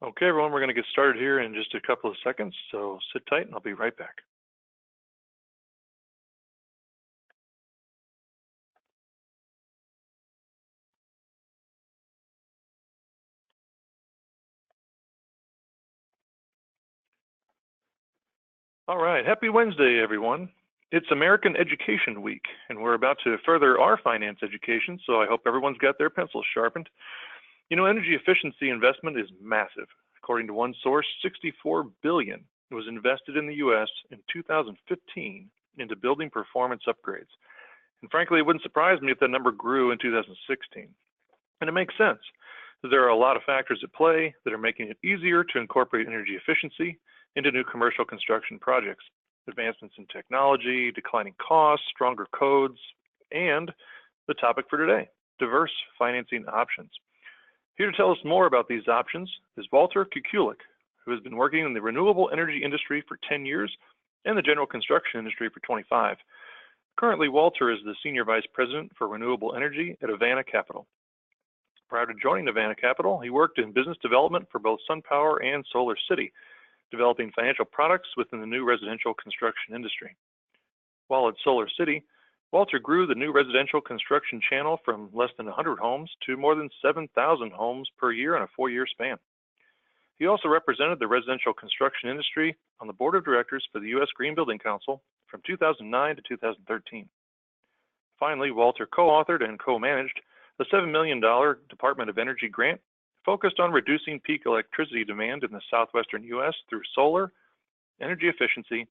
Okay, everyone, we're going to get started here in just a couple of seconds, so sit tight and I'll be right back. All right, happy Wednesday, everyone. It's American Education Week, and we're about to further our finance education, so I hope everyone's got their pencils sharpened. You know, energy efficiency investment is massive. According to one source, $64 billion was invested in the U.S. in 2015 into building performance upgrades. And frankly, it wouldn't surprise me if that number grew in 2016. And it makes sense. There are a lot of factors at play that are making it easier to incorporate energy efficiency into new commercial construction projects. Advancements in technology, declining costs, stronger codes, and the topic for today, diverse financing options. Here to tell us more about these options is Walter Kukulik, who has been working in the renewable energy industry for 10 years and the general construction industry for 25. Currently, Walter is the Senior Vice President for Renewable Energy at Havana Capital. Prior to joining Havana Capital, he worked in business development for both SunPower and Solar City, developing financial products within the new residential construction industry. While at Solar City, Walter grew the new residential construction channel from less than 100 homes to more than 7,000 homes per year in a 4-year span. He also represented the residential construction industry on the board of directors for the U.S. Green Building Council from 2009 to 2013. Finally, Walter co-authored and co-managed a $7 million Department of Energy grant focused on reducing peak electricity demand in the southwestern U.S. through solar, energy efficiency,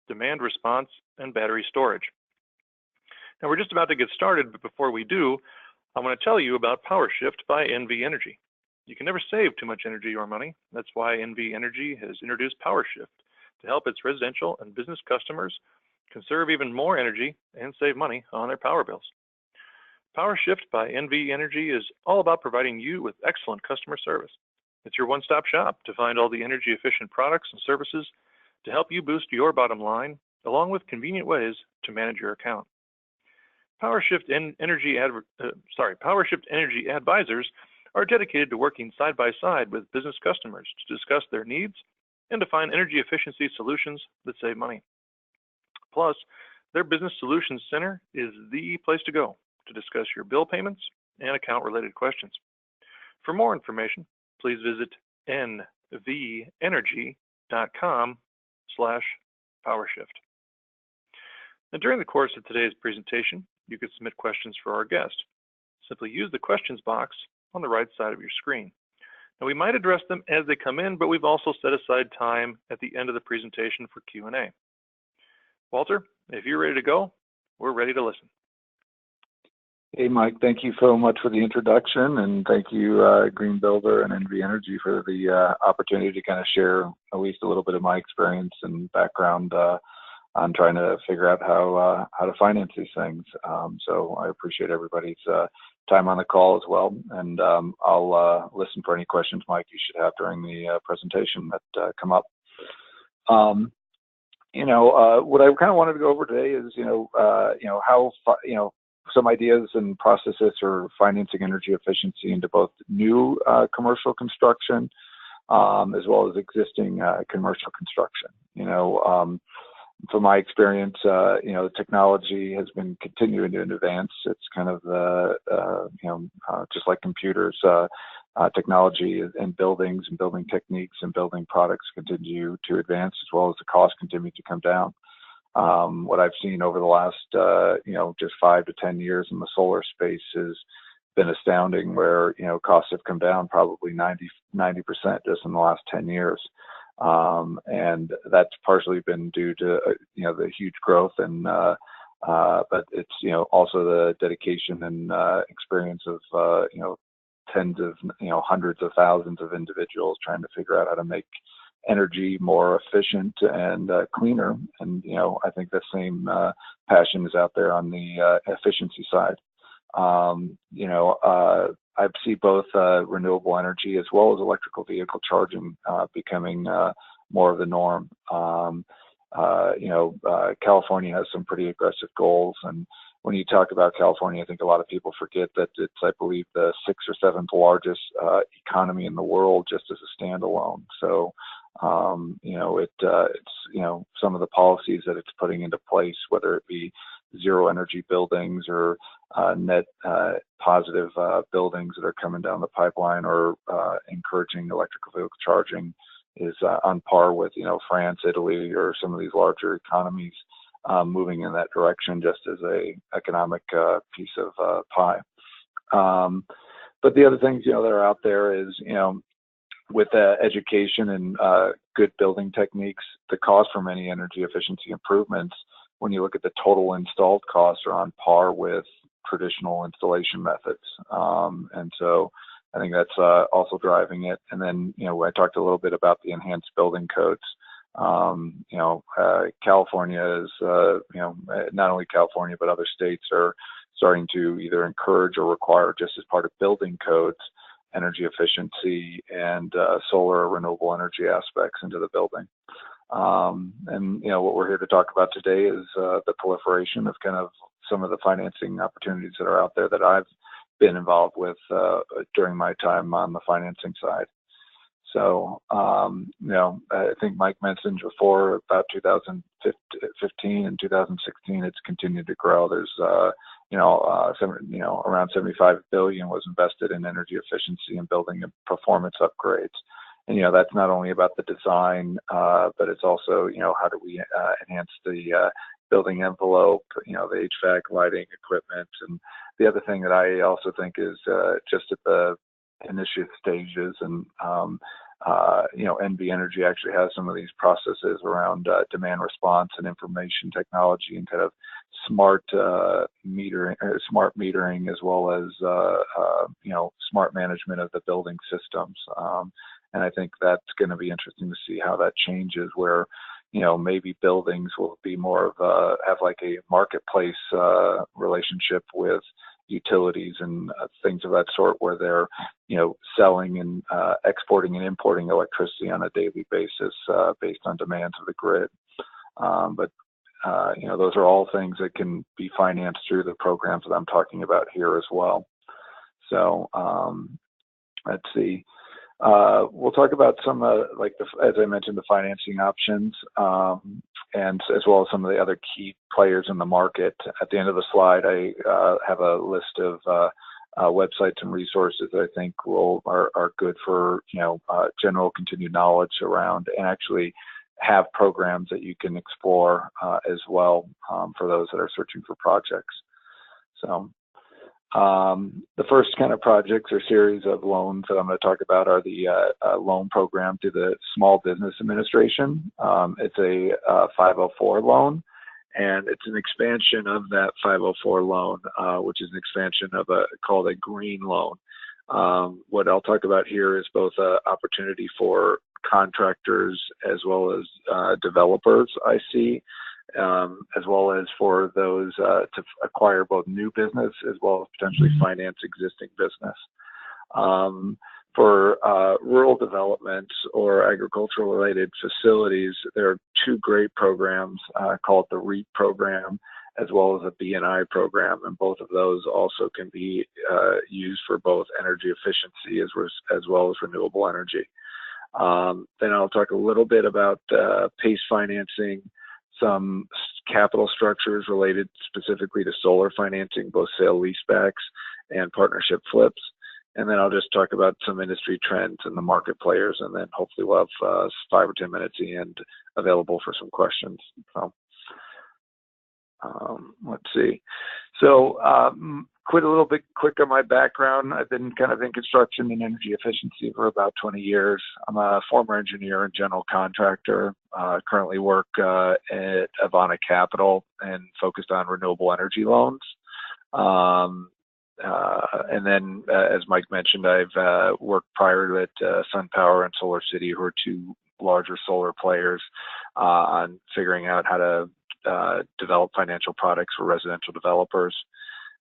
demand response, and battery storage. Now, we're just about to get started, but before we do, I want to tell you about PowerShift by NV Energy. You can never save too much energy or money. That's why NV Energy has introduced PowerShift to help its residential and business customers conserve even more energy and save money on their power bills. PowerShift by NV Energy is all about providing you with excellent customer service. It's your one-stop shop to find all the energy-efficient products and services to help you boost your bottom line, along with convenient ways to manage your account. PowerShift Energy advisors are dedicated to working side by side with business customers to discuss their needs and to find energy efficiency solutions that save money. Plus, their Business Solutions Center is the place to go to discuss your bill payments and account-related questions. For more information, please visit nvenergy.com/PowerShift. Now, during the course of today's presentation, you could submit questions for our guest. Simply use the questions box on the right side of your screen. Now, we might address them as they come in, but we've also set aside time at the end of the presentation for Q&A. Walter, if you're ready to go, we're ready to listen. Hey, Mike, thank you so much for the introduction, and thank you, Green Builder and NV Energy, for the opportunity to kind of share at least a little bit of my experience and background on trying to figure out how to finance these things. So I appreciate everybody's time on the call as well, and I'll listen for any questions, Mike, you should have during the presentation that come up. What I kind of wanted to go over today is, how some ideas and processes for financing energy efficiency into both new commercial construction as well as existing commercial construction. From my experience, the technology has been continuing to advance. It's kind of just like computers, technology and buildings and building techniques and building products continue to advance, as well as the costs continue to come down. What I've seen over the last, just 5 to 10 years in the solar space has been astounding, where, costs have come down probably 90% just in the last 10 years. And that's partially been due to, the huge growth and, but it's, also the dedication and experience of, tens of, hundreds of thousands of individuals trying to figure out how to make energy more efficient and cleaner. And, I think the same passion is out there on the efficiency side. I see both renewable energy as well as electrical vehicle charging becoming more of the norm. California has some pretty aggressive goals, and when you talk about California, I think a lot of people forget that it's, I believe, the sixth or seventh largest economy in the world just as a standalone. So, it's some of the policies that it's putting into place, whether it be zero energy buildings or net positive buildings that are coming down the pipeline, or encouraging electrical vehicle charging, is on par with France, Italy, or some of these larger economies moving in that direction, just as a economic piece of pie. But the other things that are out there is with education and good building techniques, the cost for many energy efficiency improvements, when you look at the total installed costs, are on par with traditional installation methods. And so I think that's also driving it. And then, I talked a little bit about the enhanced building codes. California is, not only California, but other states are starting to either encourage or require, just as part of building codes, energy efficiency and solar or renewable energy aspects into the building. And what we're here to talk about today is the proliferation of kind of some of the financing opportunities that are out there that I've been involved with during my time on the financing side. So, I think Mike mentioned before about 2015 and 2016, it's continued to grow. There's, around $75 billion was invested in energy efficiency and building and performance upgrades. And, that's not only about the design, but it's also, how do we enhance the building envelope, the HVAC, lighting, equipment. And the other thing that I also think is just at the initial stages, and NV Energy actually has some of these processes around demand response and information technology and kind of smart metering, as well as smart management of the building systems. And I think that's going to be interesting to see how that changes, where maybe buildings will be more of have like a marketplace relationship with utilities and things of that sort, where they're selling and exporting and importing electricity on a daily basis based on demands of the grid. But those are all things that can be financed through the programs that I'm talking about here as well. So let's see. We'll talk about some, as I mentioned, the financing options, and as well as some of the other key players in the market. At the end of the slide, I have a list of websites and resources that I think are good for general continued knowledge around, and actually have programs that you can explore as well for those that are searching for projects. So. The first kind of projects or series of loans that I'm going to talk about are the loan program through the Small Business Administration. It's a 504 loan, and it's an expansion of that 504 loan, which is an expansion of called a green loan. What I'll talk about here is both an opportunity for contractors as well as developers, I see, as well as for those to acquire both new business as well as potentially finance existing business. For rural development or agricultural related facilities, there are two great programs called the REAP program as well as the BNI program, and both of those also can be used for both energy efficiency as well as renewable energy. Then I'll talk a little bit about PACE financing, some capital structures related specifically to solar financing, both sale leasebacks and partnership flips. And then I'll just talk about some industry trends and the market players, and then hopefully we'll have 5 or 10 minutes at the end available for some questions. So, let's see. So, quit a little bit quick on my background. I've been kind of in construction and energy efficiency for about 20 years. I'm a former engineer and general contractor. Currently work at Avana Capital and focused on renewable energy loans. And then, as Mike mentioned, I've worked prior at SunPower and Solar City, who are two larger solar players, on figuring out how to develop financial products for residential developers.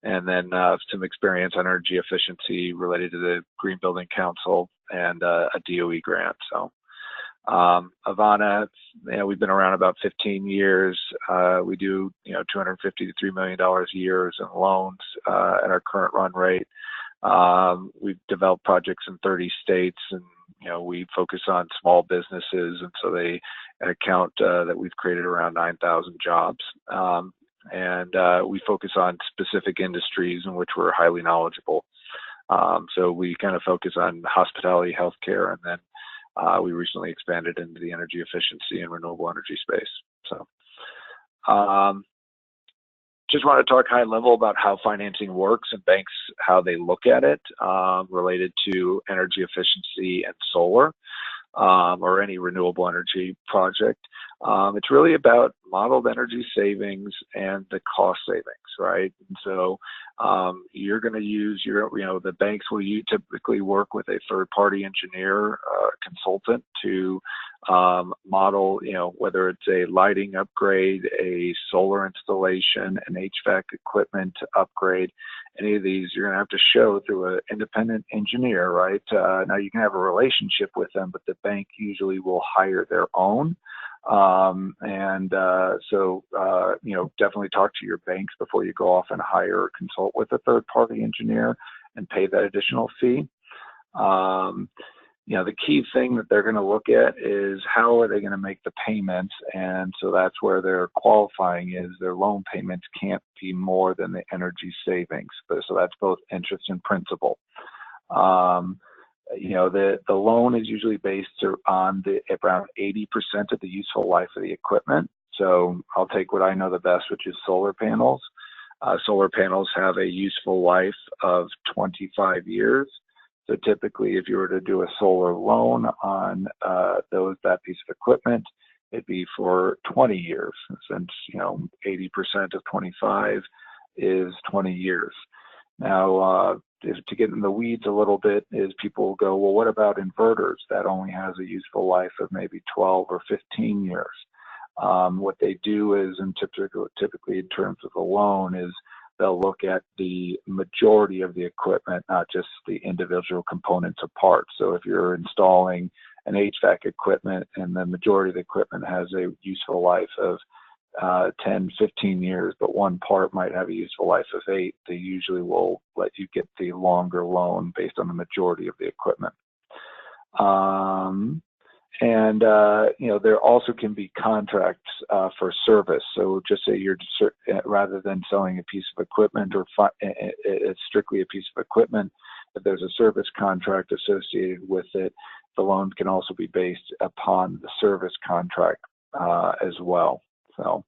And then some experience on energy efficiency related to the Green Building Council and a DOE grant. So Ivana, we've been around about 15 years. We do, $250 to $3 million a year in loans at our current run rate. We've developed projects in 30 states, and we focus on small businesses, and so they account that we've created around 9,000 jobs. And we focus on specific industries in which we're highly knowledgeable. So we kind of focus on hospitality, healthcare, and then we recently expanded into the energy efficiency and renewable energy space. So just want to talk high level about how financing works and banks, how they look at it related to energy efficiency and solar or any renewable energy project. It's really about modeled energy savings and the cost savings, right? And so you're going to use the banks will typically work with a third-party engineer, consultant to model, whether it's a lighting upgrade, a solar installation, an HVAC equipment upgrade. Any of these, you're going to have to show through an independent engineer, right? Now you can have a relationship with them, but the bank usually will hire their own. So definitely talk to your banks before you go off and hire or consult with a third-party engineer and pay that additional fee. The key thing that they're going to look at is how are they going to make the payments, and so that's where their qualifying is. Their loan payments can't be more than the energy savings, so that's both interest and principal. The loan is usually based on around 80% of the useful life of the equipment. So I'll take what I know the best, which is solar panels. Solar panels have a useful life of 25 years. So typically, if you were to do a solar loan on that piece of equipment, it'd be for 20 years, since 80% of 25 is 20 years. Now, to get in the weeds a little bit, is people go, well, what about inverters? That only has a useful life of maybe 12 or 15 years. What they do is, and typically in terms of a loan, is they'll look at the majority of the equipment, not just the individual components or parts. So if you're installing an HVAC equipment and the majority of the equipment has a useful life of 10, 15 years, but one part might have a useful life of 8, they usually will let you get the longer loan based on the majority of the equipment. There also can be contracts for service. So just say rather than selling a piece of equipment or it's strictly a piece of equipment, if there's a service contract associated with it, the loan can also be based upon the service contract as well. So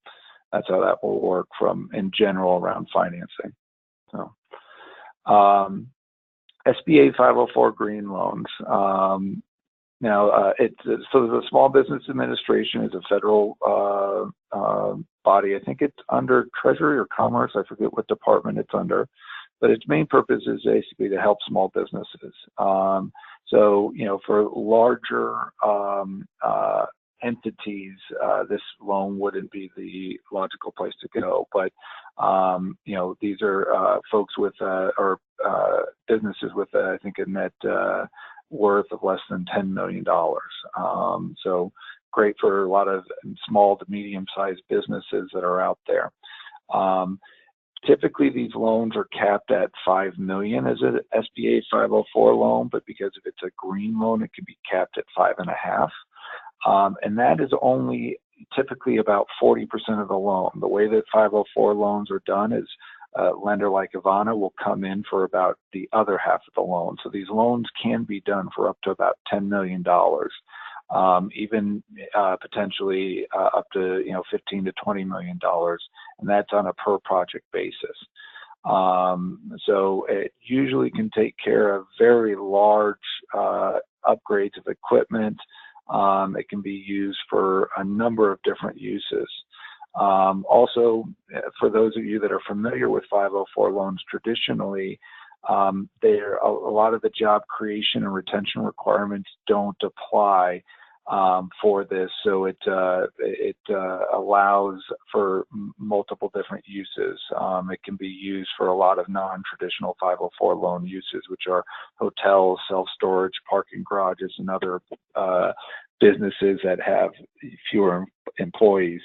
that's how that will work in general around financing. So SBA 504 green loans. So the Small Business Administration is a federal body. I think it's under Treasury or Commerce. I forget what department it's under, but its main purpose is basically to help small businesses. For larger entities, this loan wouldn't be the logical place to go. But these are folks with or businesses with I think a net worth of less than $10 million. So great for a lot of small to medium-sized businesses that are out there. Typically, these loans are capped at $5 million as an SBA 504 loan, but because if it's a green loan, it can be capped at $5.5 million. And that is only typically about 40% of the loan. The way that 504 loans are done is a lender like Ivana will come in for about the other half of the loan. So these loans can be done for up to about $10 million, even potentially up to $15 to $20 million, and that's on a per project basis. So it usually can take care of very large upgrades of equipment. It can be used for a number of different uses. Also, for those of you that are familiar with 504 loans, traditionally, a lot of the job creation and retention requirements don't apply for this, so it allows for multiple different uses. It can be used for a lot of non-traditional 504 loan uses, which are hotels, self-storage, parking garages, and other businesses that have fewer employees.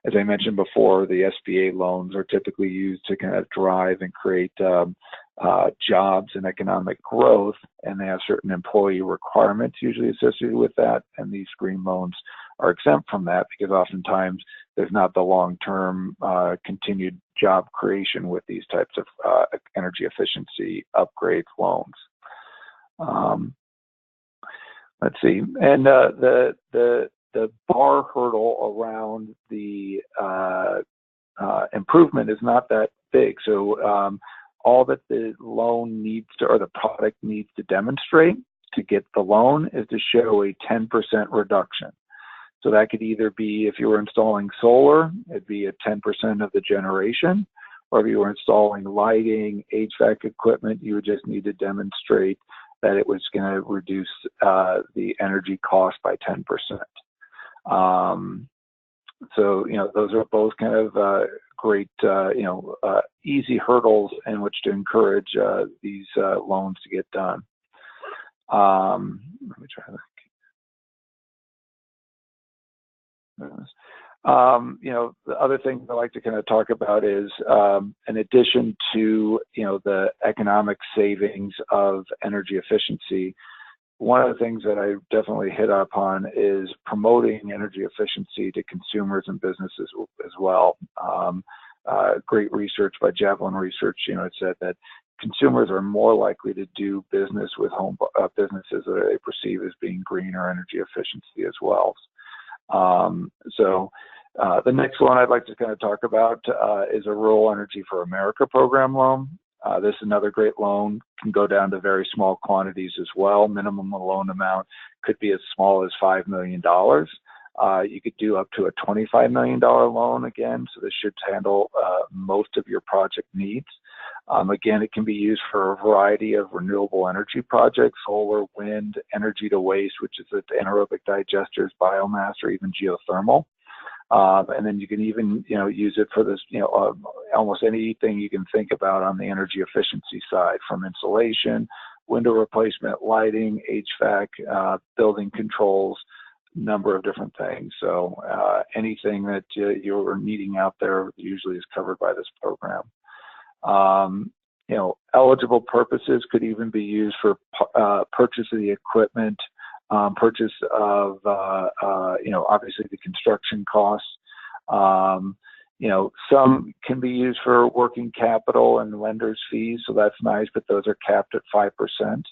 As I mentioned before, the SBA loans are typically used to kind of drive and create jobs and economic growth, and they have certain employee requirements usually associated with that, and these green loans are exempt from that because oftentimes there's not the long-term continued job creation with these types of energy efficiency upgrade loans. Let's see, and the bar hurdle around the improvement is not that big. So all that the loan needs to, or the product needs to demonstrate to get the loan is to show a 10% reduction. So that could either be, if you were installing solar, it'd be a 10% of the generation, or if you were installing lighting, HVAC equipment, you would just need to demonstrate that it was going to reduce the energy cost by 10%. So, those are both kind of great, easy hurdles in which to encourage these loans to get done. Let me try that. The other thing I like to kind of talk about is, in addition to, the economic savings of energy efficiency, one of the things that I definitely hit upon is promoting energy efficiency to consumers and businesses as well. Great research by Javelin Research, it said that consumers are more likely to do business with home businesses that they perceive as being green or energy efficiency as well. The next one I'd like to kind of talk about is a Rural Energy for America program loan. This is another great loan, can go down to very small quantities as well. Minimum loan amount could be as small as $5 million. You could do up to a $25 million loan again, so this should handle most of your project needs. Again, it can be used for a variety of renewable energy projects, solar, wind, energy to waste, which is anaerobic digesters, biomass, or even geothermal. And then you can even, use it for this, almost anything you can think about on the energy efficiency side, from insulation, window replacement, lighting, HVAC, building controls, number of different things. So anything that you're needing out there usually is covered by this program. Eligible purposes could even be used for purchase of the equipment, purchase of, obviously the construction costs. Some can be used for working capital and lenders' fees, so that's nice, but those are capped at 5%.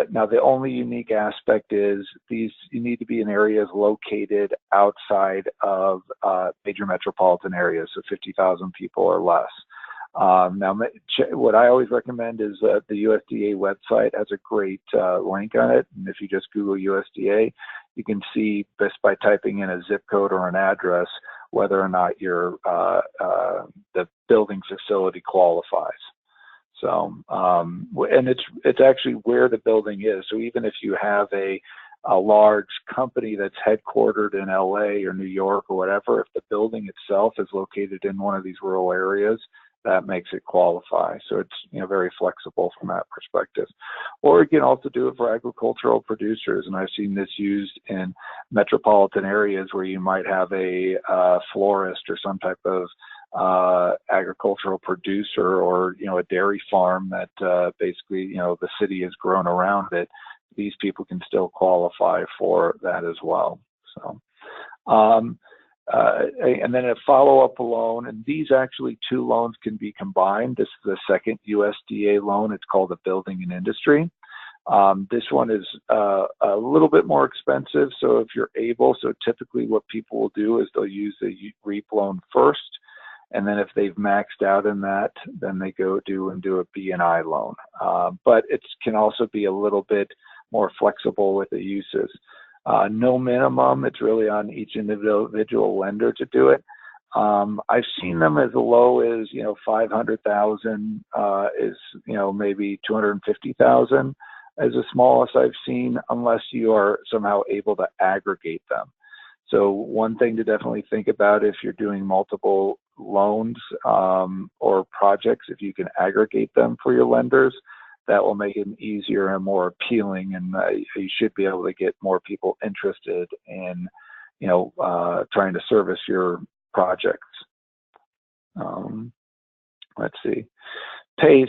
Now the only unique aspect is you need to be in areas located outside of major metropolitan areas, so 50,000 people or less. Now, what I always recommend is that the USDA website has a great link on it, and if you just Google USDA, you can see just by typing in a zip code or an address whether or not the building facility qualifies. So, and it's actually where the building is. So even if you have a large company that's headquartered in LA or New York or whatever, if the building itself is located in one of these rural areas, that makes it qualify. So it's very flexible from that perspective. Or you can also do it for agricultural producers, and I've seen this used in metropolitan areas where you might have a florist or some type of agricultural producer, or a dairy farm that basically the city has grown around it. These people can still qualify for that as well. So. And then a follow-up loan, and these actually two loans can be combined. This is the second USDA loan. It's called the Building and Industry. This one is a little bit more expensive, so if you're able, so typically what people will do is they'll use the REAP loan first, and then if they've maxed out in that, then they go do a B&I loan. But it can also be a little bit more flexible with the uses. No minimum, it's really on each individual lender to do it. I've seen them as low as, 500,000 is, maybe 250,000 as the smallest I've seen, unless you are somehow able to aggregate them. So one thing to definitely think about if you're doing multiple loans or projects, if you can aggregate them for your lenders, that will make it easier and more appealing, and you should be able to get more people interested in, trying to service your projects. Let's see. PACE,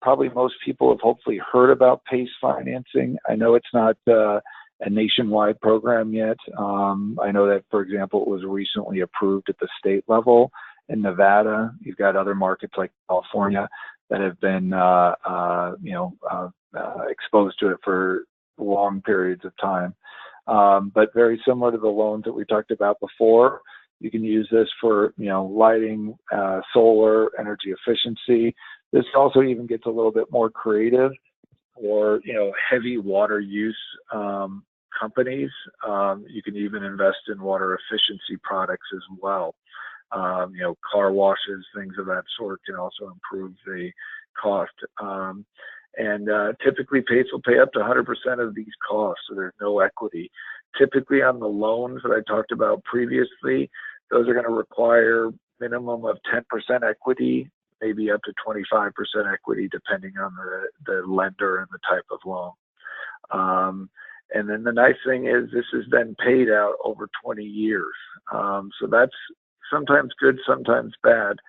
probably most people have hopefully heard about PACE financing. I know it's not a nationwide program yet. I know that, for example, it was recently approved at the state level in Nevada. You've got other markets like California that have been, exposed to it for long periods of time. But very similar to the loans that we talked about before, you can use this for, lighting, solar, energy efficiency. This also even gets a little bit more creative for, heavy water use companies. You can even invest in water efficiency products as well. Car washes, things of that sort can also improve the cost. And typically PACE will pay up to 100% of these costs, so there's no equity. Typically on the loans that I talked about previously, those are going to require minimum of 10% equity, maybe up to 25% equity, depending on the lender and the type of loan. And then the nice thing is this is then paid out over 20 years. So that's sometimes good, sometimes bad.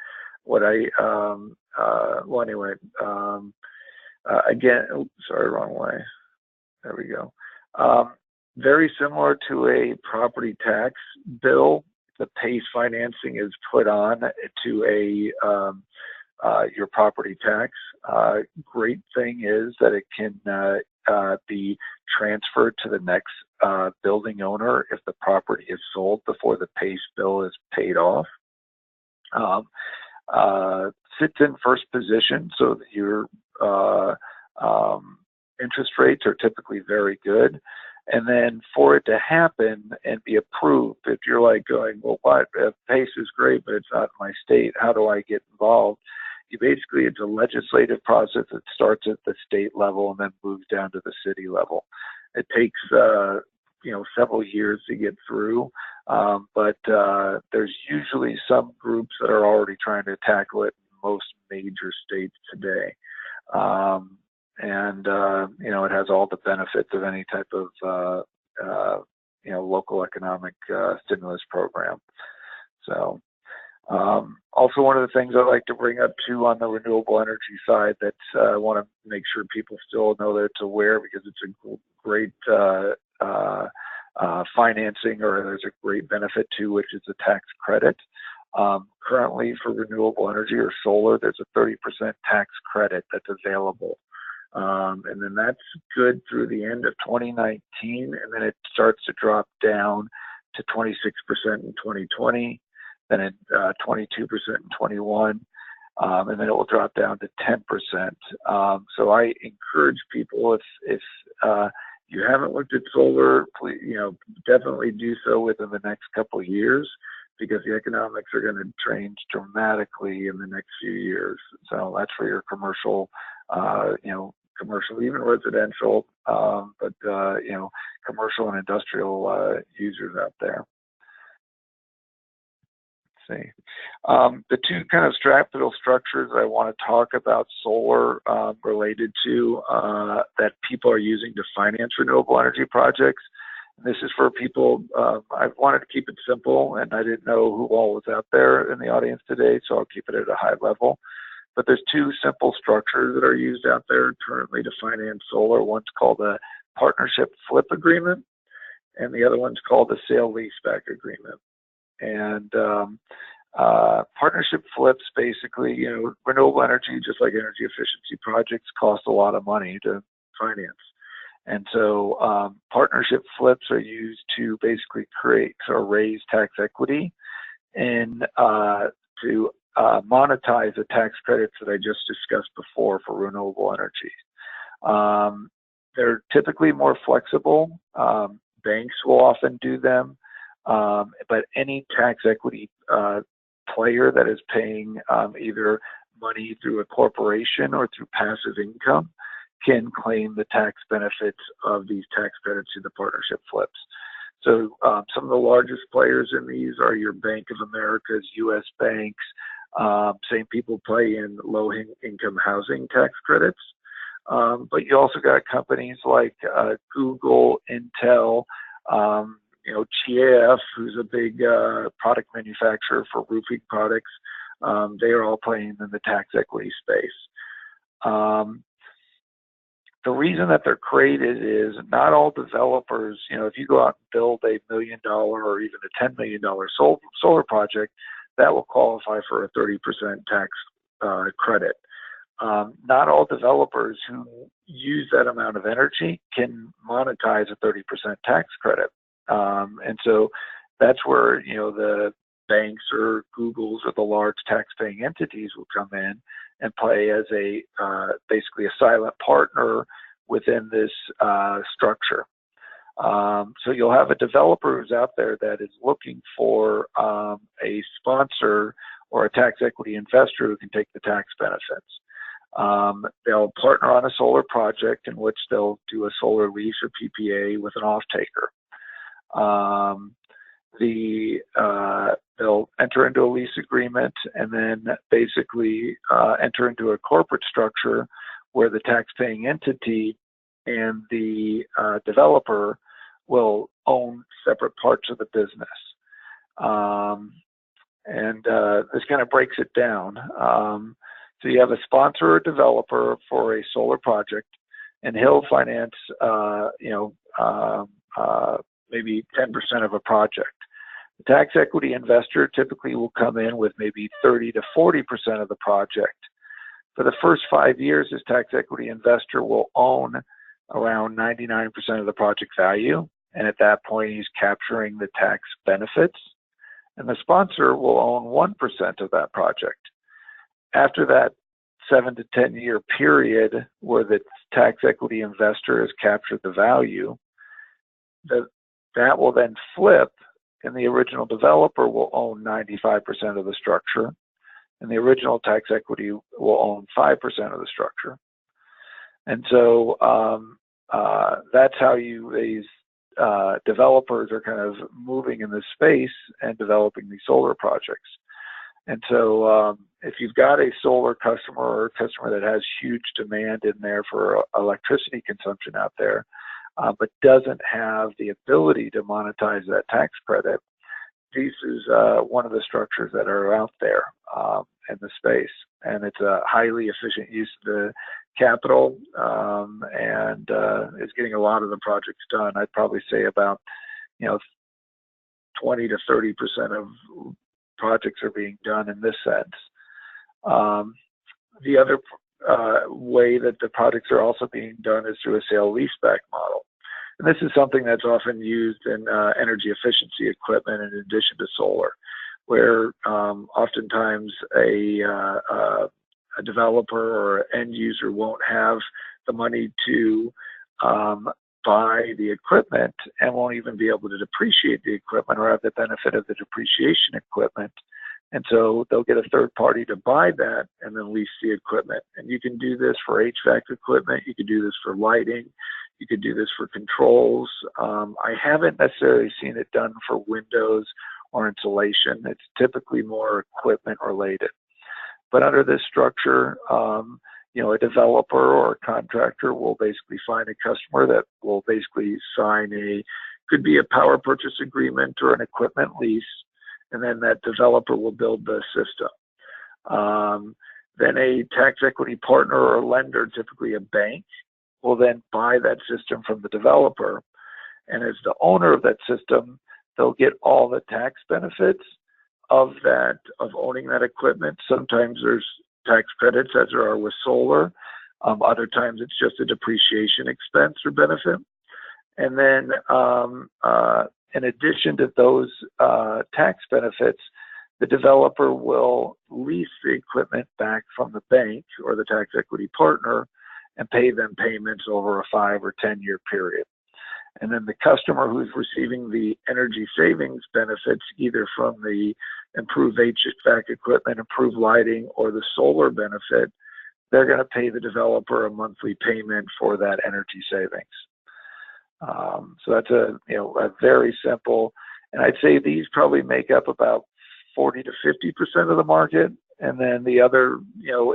Again, sorry, wrong way. There we go. Very similar to a property tax bill, the PACE financing is put on to your property tax. Great thing is that it can be transferred to the next building owner if the property is sold before the PACE bill is paid off. Sits in first position, so that your interest rates are typically very good. And then for it to happen and be approved, if you're like going, well, what? PACE is great, but it's not in my state. How do I get involved? It's a legislative process that starts at the state level and then moves down to the city level. It takes, several years to get through, but there's usually some groups that are already trying to tackle it in most major states today. It has all the benefits of any type of, local economic stimulus program. So, also one of the things I like to bring up too on the renewable energy side that I want to make sure people still know that it's aware, because it's a great financing, or there's a great benefit to, which is a tax credit. Currently for renewable energy or solar, there's a 30% tax credit that's available. And then that's good through the end of 2019, and then it starts to drop down to 26% in 2020, then at 22% in 21, and then it will drop down to 10%. So I encourage people, if you haven't looked at solar, please, definitely do so within the next couple of years, because the economics are going to change dramatically in the next few years. So that's for your commercial, commercial, even residential, but commercial and industrial users out there. Let's see. The two kind of capital structures I want to talk about solar related to that people are using to finance renewable energy projects. This is for people, I wanted to keep it simple, and I didn't know who all was out there in the audience today, so I'll keep it at a high level. But there's two simple structures that are used out there currently to finance solar. One's called a partnership flip agreement, and the other one's called a sale leaseback agreement. And partnership flips, basically, renewable energy, just like energy efficiency projects, cost a lot of money to finance. And so partnership flips are used to basically create or raise tax equity and to monetize the tax credits that I just discussed before for renewable energy. They're typically more flexible. Banks will often do them, but any tax equity player that is paying either money through a corporation or through passive income can claim the tax benefits of these tax credits through the partnership flips. So some of the largest players in these are your Bank of America's, U.S. banks, Same people play in low-income housing tax credits. But you also got companies like Google, Intel, GAF, who's a big product manufacturer for roofing products. They are all playing in the tax equity space. The reason that they're created is not all developers, if you go out and build $1 million or even a $10 million solar project, that will qualify for a 30% tax credit. Not all developers who use that amount of energy can monetize a 30% tax credit. And so that's where, the banks or Googles or the large tax-paying entities will come in and play as basically a silent partner within this structure. So you'll have a developer who's out there that is looking for a sponsor or a tax equity investor who can take the tax benefits. They'll partner on a solar project in which they'll do a solar lease or PPA with an off-taker. They'll enter into a lease agreement and then basically enter into a corporate structure where the tax-paying entity and the developer will own separate parts of the business. This kind of breaks it down. So you have a sponsor or developer for a solar project, and he'll finance, maybe 10% of a project. The tax equity investor typically will come in with maybe 30 to 40% of the project. For the first 5 years, this tax equity investor will own around 99% of the project value, and at that point, he's capturing the tax benefits, and the sponsor will own 1% of that project. After that 7 to 10 year period where the tax equity investor has captured the value, that will then flip, and the original developer will own 95% of the structure, and the original tax equity will own 5% of the structure. And so that's how these developers are kind of moving in this space and developing these solar projects. And so if you've got a solar customer or a customer that has huge demand in there for electricity consumption out there, but doesn't have the ability to monetize that tax credit, this is one of the structures that are out there in the space. And it's a highly efficient use of the capital, and is getting a lot of the projects done. I'd probably say about 20 to 30% of projects are being done in this sense. The other way that the projects are also being done is through a sale-leaseback model. And this is something that's often used in energy efficiency equipment in addition to solar, where oftentimes a developer or end user won't have the money to buy the equipment and won't even be able to depreciate the equipment or have the benefit of the depreciation equipment. And so they'll get a third party to buy that and then lease the equipment. And you can do this for HVAC equipment. You can do this for lighting. You could do this for controls. I haven't necessarily seen it done for windows or insulation. It's typically more equipment related. But under this structure, a developer or a contractor will basically find a customer that will basically sign could be a power purchase agreement or an equipment lease, and then that developer will build the system. Then a tax equity partner or lender, typically a bank, will then buy that system from the developer. And as the owner of that system, they'll get all the tax benefits of owning that equipment. Sometimes there's tax credits, as there are with solar. Other times it's just a depreciation expense or benefit. And then in addition to those tax benefits, the developer will lease the equipment back from the bank or the tax equity partner and pay them payments over a 5 or 10 year period. And then the customer who's receiving the energy savings benefits, either from the improved HVAC equipment, improved lighting, or the solar benefit, they're going to pay the developer a monthly payment for that energy savings. So that's a very simple, and I'd say these probably make up about 40 to 50% of the market. And then the other,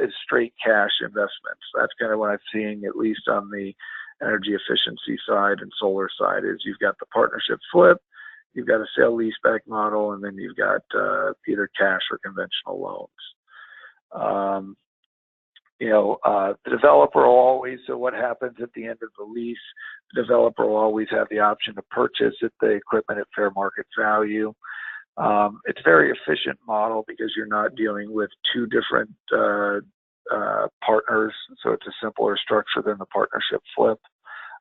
is straight cash investments. That's kind of what I'm seeing, at least on the energy efficiency side and solar side, is you've got the partnership flip, you've got a sale leaseback model, and then you've got either cash or conventional loans. The developer will always, so what happens at the end of the lease, the developer will always have the option to purchase the equipment at fair market value. It's a very efficient model because you're not dealing with two different partners, so it's a simpler structure than the partnership flip.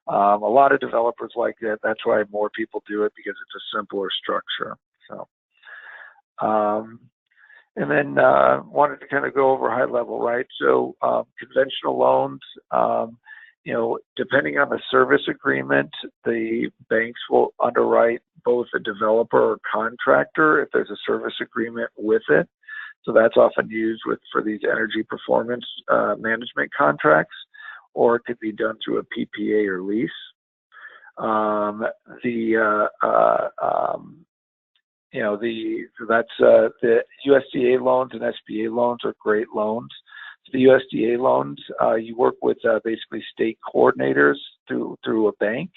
A lot of developers like that. That's why more people do it, because it's a simpler structure. So, and then wanted to kind of go over high level, right? So conventional loans, depending on the service agreement, the banks will underwrite both a developer or contractor if there's a service agreement with it. So that's often used for these energy performance management contracts, or it could be done through a PPA or lease. So that's the USDA loans and SBA loans are great loans. So the USDA loans, you work with basically state coordinators through a bank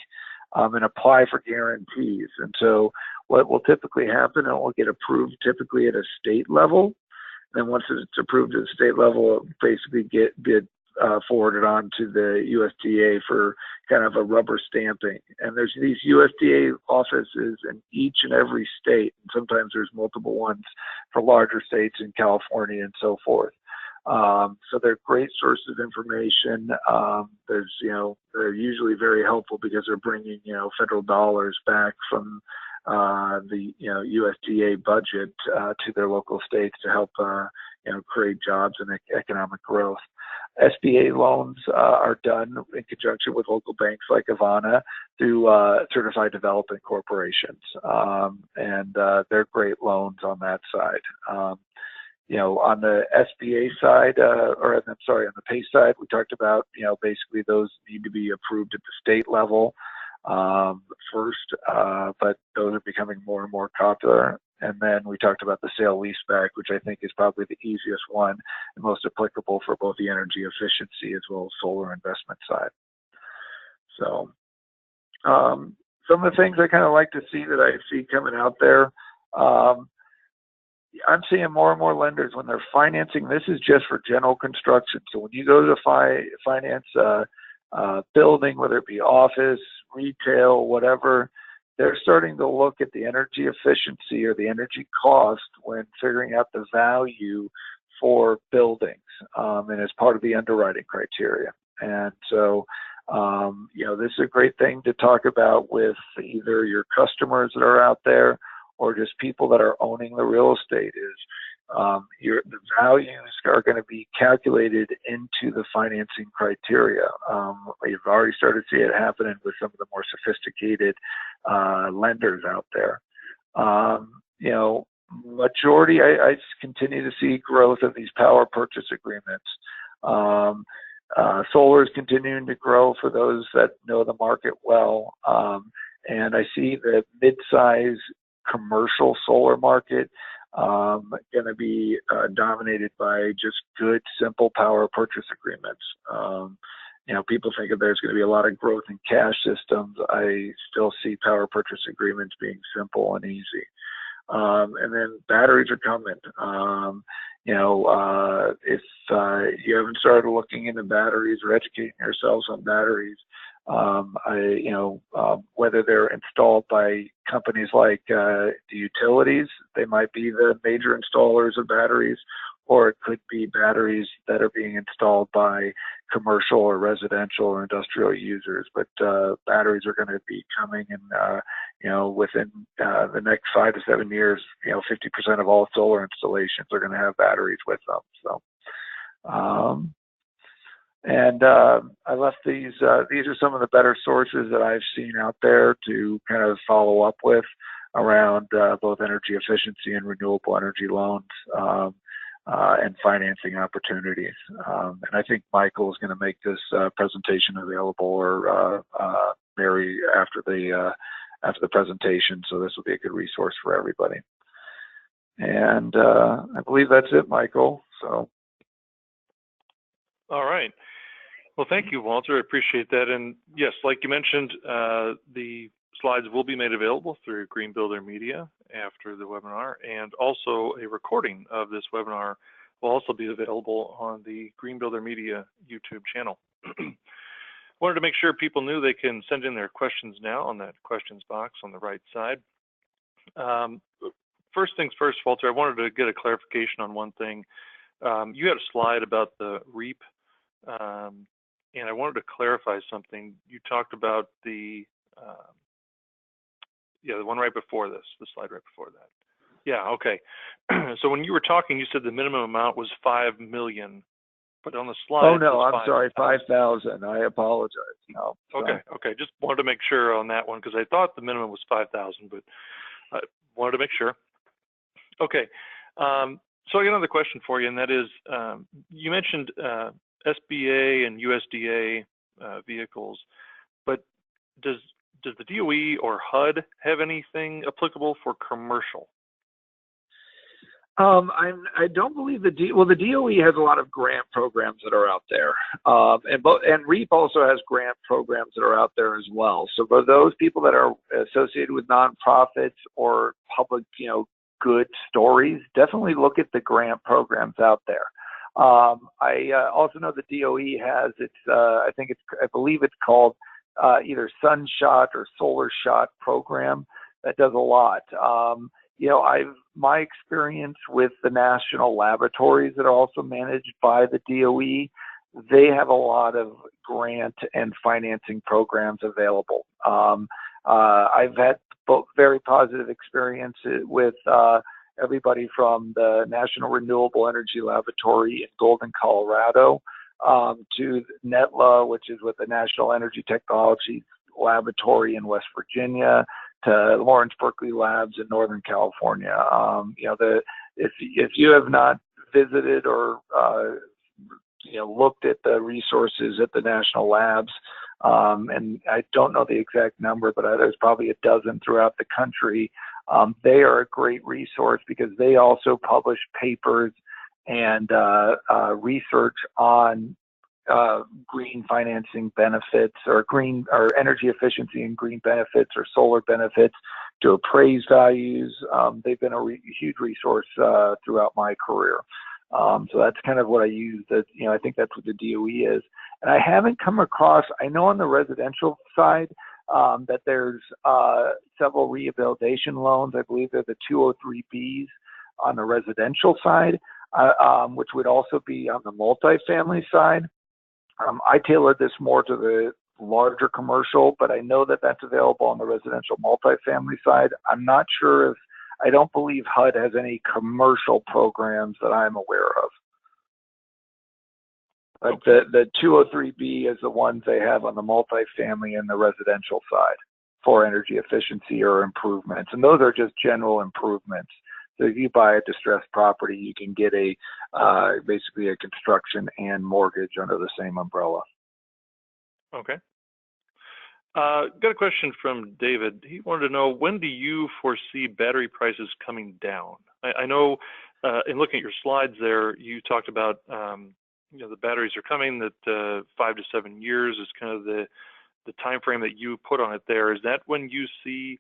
and apply for guarantees. And so what will typically happen, it will get approved typically at a state level. And then once it's approved at the state level, it'll basically get forwarded on to the USDA for kind of a rubber stamping. And there's these USDA offices in each and every state, and sometimes there's multiple ones for larger states in California and so forth. So they're great sources of information. They're usually very helpful because they're bringing, federal dollars back from the USDA budget to their local states to help create jobs and economic growth. SBA loans are done in conjunction with local banks like Ivana through certified development corporations, and they're great loans on that side. On the SBA side, on the PACE side, we talked about, basically those need to be approved at the state level first, but those are becoming more and more popular. And then we talked about the sale leaseback, which I think is probably the easiest one and most applicable for both the energy efficiency as well as solar investment side. So some of the things I kind of like to see that I see coming out there, I'm seeing more and more lenders when they're financing. This is just for general construction. So when you go to finance building, whether it be office, retail, whatever, they're starting to look at the energy efficiency or the energy cost when figuring out the value for buildings, and as part of the underwriting criteria. And so, this is a great thing to talk about with either your customers that are out there or just people that are owning the real estate. The values are going to be calculated into the financing criteria. We've already started to see it happening with some of the more sophisticated lenders out there. Majority, I continue to see growth of these power purchase agreements. Solar is continuing to grow for those that know the market well. And I see the mid-size commercial solar market going to be dominated by just good, simple power purchase agreements. People think that there's going to be a lot of growth in cash systems. I still see power purchase agreements being simple and easy. And then batteries are coming. If you haven't started looking into batteries or educating yourselves on batteries, whether they're installed by companies like the utilities, they might be the major installers of batteries, or it could be batteries that are being installed by commercial or residential or industrial users. But batteries are going to be coming, and within the next 5 to 7 years, 50% of all solar installations are going to have batteries with them. So. I left these are some of the better sources that I've seen out there to kind of follow up with around both energy efficiency and renewable energy loans and financing opportunities. And I think Michael is going to make this presentation available, or Mary, after the presentation, so this will be a good resource for everybody. And I believe that's it, Michael. So. All right. Well, thank you, Walter. I appreciate that. And yes, like you mentioned, the slides will be made available through Green Builder Media after the webinar, and also a recording of this webinar will also be available on the Green Builder Media YouTube channel. Wanted to make sure people knew they can send in their questions now on that questions box on the right side. First things first, Walter, I wanted to get a clarification on one thing. You had a slide about the REAP, and I wanted to clarify something. You talked about the one right before this, the slide right before that. Yeah, okay. So when you were talking, you said the minimum amount was $5 million, but on the slide. Oh no, I'm sorry, 5,000. I apologize. No. Okay. Just wanted to make sure on that one because I thought the minimum was 5,000, but I wanted to make sure. Okay. So I got another question for you, and that is, you mentioned SBA and USDA vehicles, but does the DOE or HUD have anything applicable for commercial? I don't believe the DOE has a lot of grant programs that are out there, and REAP also has grant programs that are out there as well. So for those people that are associated with nonprofits or public, good stories, definitely look at the grant programs out there. I also know the DOE has I believe it's called either Sunshot or Solar Shot program that does a lot. My experience with the national laboratories that are also managed by the DOE, they have a lot of grant and financing programs available. I've had very positive experiences with everybody from the National Renewable Energy Laboratory in Golden, Colorado, to NETLA, which is with the National Energy Technology Laboratory in West Virginia, to Lawrence Berkeley Labs in Northern California. If you have not visited or looked at the resources at the national labs, and I don't know the exact number, but there's probably a dozen throughout the country. They are a great resource because they also publish papers and research on green financing benefits or energy efficiency and green benefits or solar benefits to appraise values. They've been a huge resource throughout my career. So that's kind of what I use. I think that's what the DOE is. And I haven't come across, I know on the residential side that there's several rehabilitation loans. I believe they're the 203Bs on the residential side, which would also be on the multifamily side. I tailored this more to the larger commercial, but I know that that's available on the residential multifamily side. I'm not sure I don't believe HUD has any commercial programs that I'm aware of. But the 203B is the ones they have on the multifamily and the residential side for energy efficiency or improvements. And those are just general improvements. So if you buy a distressed property, you can get basically a construction and mortgage under the same umbrella. Okay. Got a question from David. He wanted to know, when do you foresee battery prices coming down? I know in looking at your slides there, you talked about the batteries are coming, that 5 to 7 years is kind of the time frame that you put on it there. Is that when you see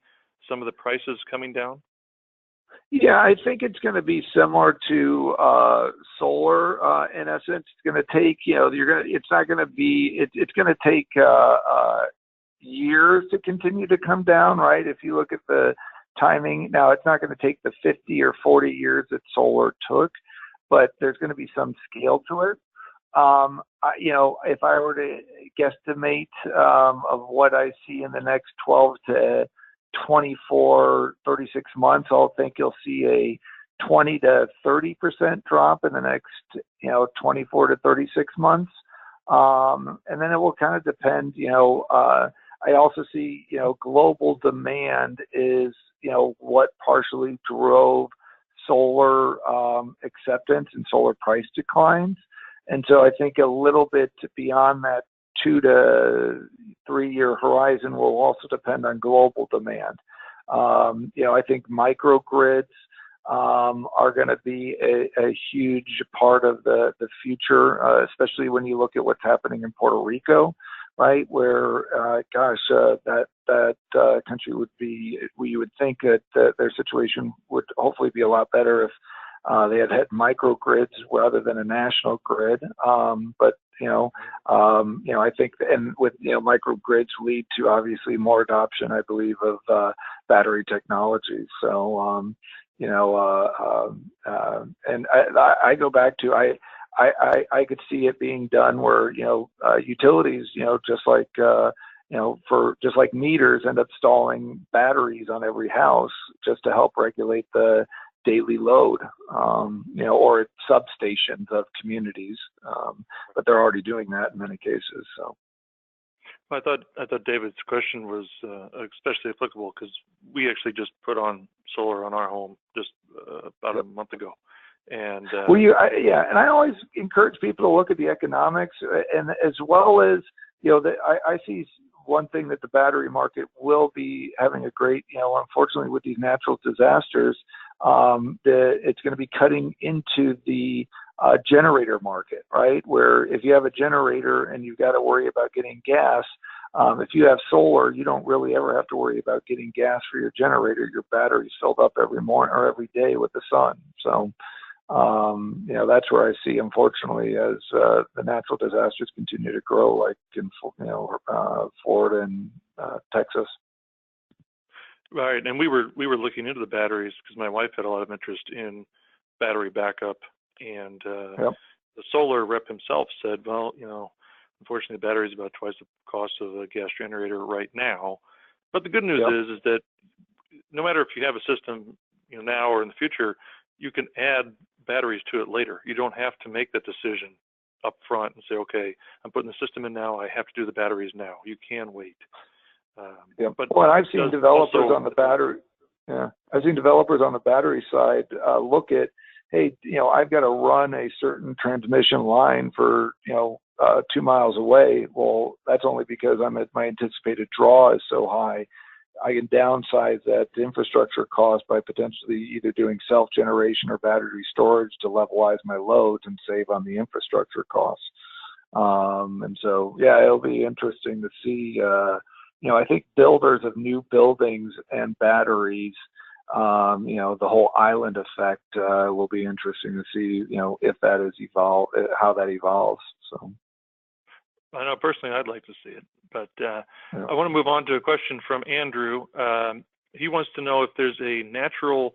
some of the prices coming down? Yeah, I think it's going to be similar to solar. In essence, it's going to take, it's not going to be, it's going to take years to continue to come down, right? If you look at the timing, now it's not going to take the 50 or 40 years that solar took, but there's going to be some scale to it. If I were to guesstimate of what I see in the next 12 to 24, 36 months, I'll think you'll see a 20 to 30% drop in the next, 24 to 36 months. And then it will kind of depend, I also see, global demand is, what partially drove solar acceptance and solar price declines. And so I think a little bit beyond that 2 to 3 year horizon will also depend on global demand. I think microgrids are going to be a huge part of the future, especially when you look at what's happening in Puerto Rico, right? Where, that country would be, you would think that their situation would hopefully be a lot better if they had microgrids rather than a national grid. But I think, and with microgrids lead to obviously more adoption, I believe, of battery technology. So and I go back to I could see it being done where utilities just like just like meters end up installing batteries on every house just to help regulate the daily load, or at substations of communities, but they're already doing that in many cases. So. I thought David's question was especially applicable because we actually just put on solar on our home just about a month ago, and and I always encourage people to look at the economics, and as well as I see one thing that the battery market will be having a great, unfortunately with these natural disasters, it's going to be cutting into the generator market, right? Where if you have a generator and you've got to worry about getting gas, if you have solar, you don't really ever have to worry about getting gas for your generator. Your battery's filled up every morning or every day with the sun. So, that's where I see, unfortunately, as the natural disasters continue to grow, like in Florida and Texas. Right, and we were looking into the batteries because my wife had a lot of interest in battery backup, and the solar rep himself said, well, unfortunately, the battery is about twice the cost of a gas generator right now. But the good news is that no matter if you have a system, now or in the future, you can add batteries to it later. You don't have to make that decision up front and say, okay, I'm putting the system in now, I have to do the batteries now. You can wait. But I've seen developers on the battery. Yeah, I've seen developers on the battery side look at, hey, I've got to run a certain transmission line for 2 miles away. Well, that's only because my anticipated draw is so high. I can downsize that infrastructure cost by potentially either doing self-generation or battery storage to levelize my loads and save on the infrastructure costs. And so, it'll be interesting to see. I think builders of new buildings and batteries, the whole island effect will be interesting to see, if that is how that evolves. So. I know personally I'd like to see it, but I want to move on to a question from Andrew. He wants to know if there's a natural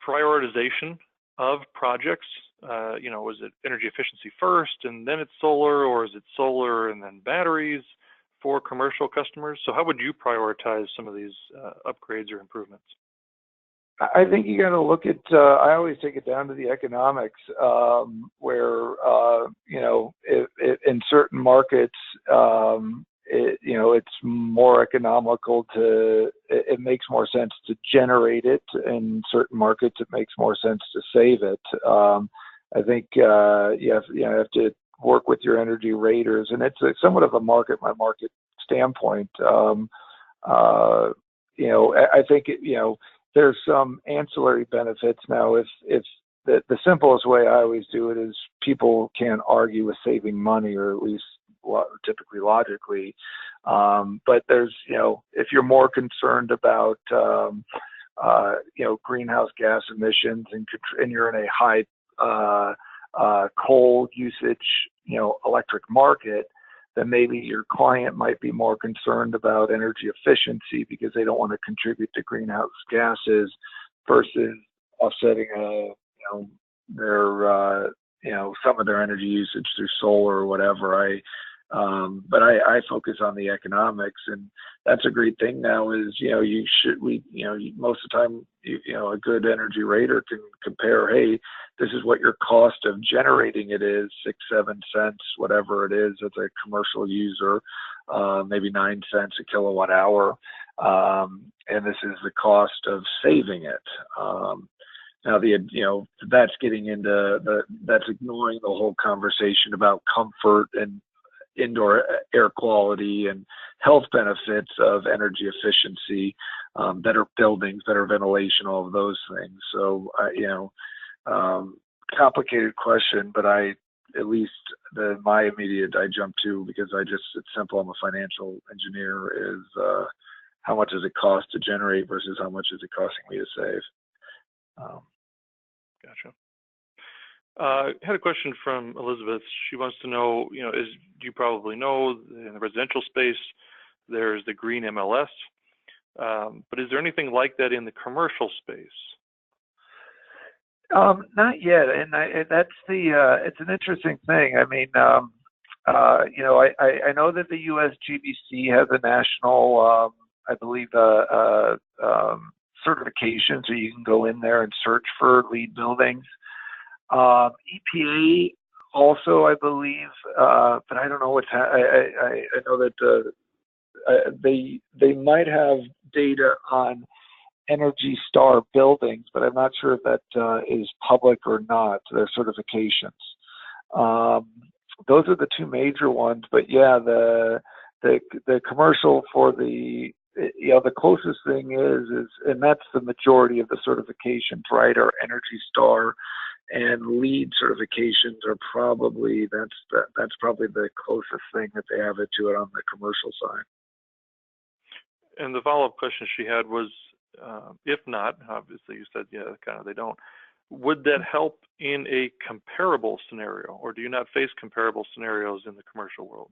prioritization of projects. Is it energy efficiency first and then it's solar, or is it solar and then batteries for commercial customers? So how would you prioritize some of these upgrades or improvements? I think you got to look at, I always take it down to the economics, where, in certain markets, it's more economical it makes more sense to generate it. In certain markets, it makes more sense to save it. I think you have to work with your energy raters, and it's somewhat of a market by market standpoint. I think there's some ancillary benefits now. If the simplest way I always do it is people can't argue with saving money, or at least typically logically. But there's if you're more concerned about greenhouse gas emissions and you're in a high coal usage electric market, then maybe your client might be more concerned about energy efficiency because they don't want to contribute to greenhouse gases versus offsetting their some of their energy usage through solar or whatever. But I focus on the economics, and that's a great thing now is, most of the time, a good energy rater can compare, hey, this is what your cost of generating it is, 6, 7 cents, whatever it is, as a commercial user, maybe 9 cents a kilowatt hour. And this is the cost of saving it. Now that's getting into that's ignoring the whole conversation about comfort and indoor air quality and health benefits of energy efficiency, better buildings, better ventilation, all of those things. So, complicated question, but at least my immediate I jump to, because it's simple, I'm a financial engineer, is how much does it cost to generate versus how much is it costing me to save? Gotcha. Had a question from Elizabeth. She wants to know, you probably know, in the residential space, there's the green MLS, but is there anything like that in the commercial space? Not yet, and that's it's an interesting thing. I mean, I know that the USGBC has a national, I believe, certification, so you can go in there and search for LEED buildings. EPA also, I believe, but I don't know what's. I know that they might have data on Energy Star buildings, but I'm not sure if that is public or not. Their certifications. Those are the two major ones. But yeah, the commercial for the closest thing is, and that's the majority of the certifications, right? Are Energy Star and LEED certifications are probably that's probably the closest thing that they have to it on the commercial side. And the follow-up question she had was, if not, obviously you said, yeah, kind of they don't, would that help in a comparable scenario, or do you not face comparable scenarios in the commercial world?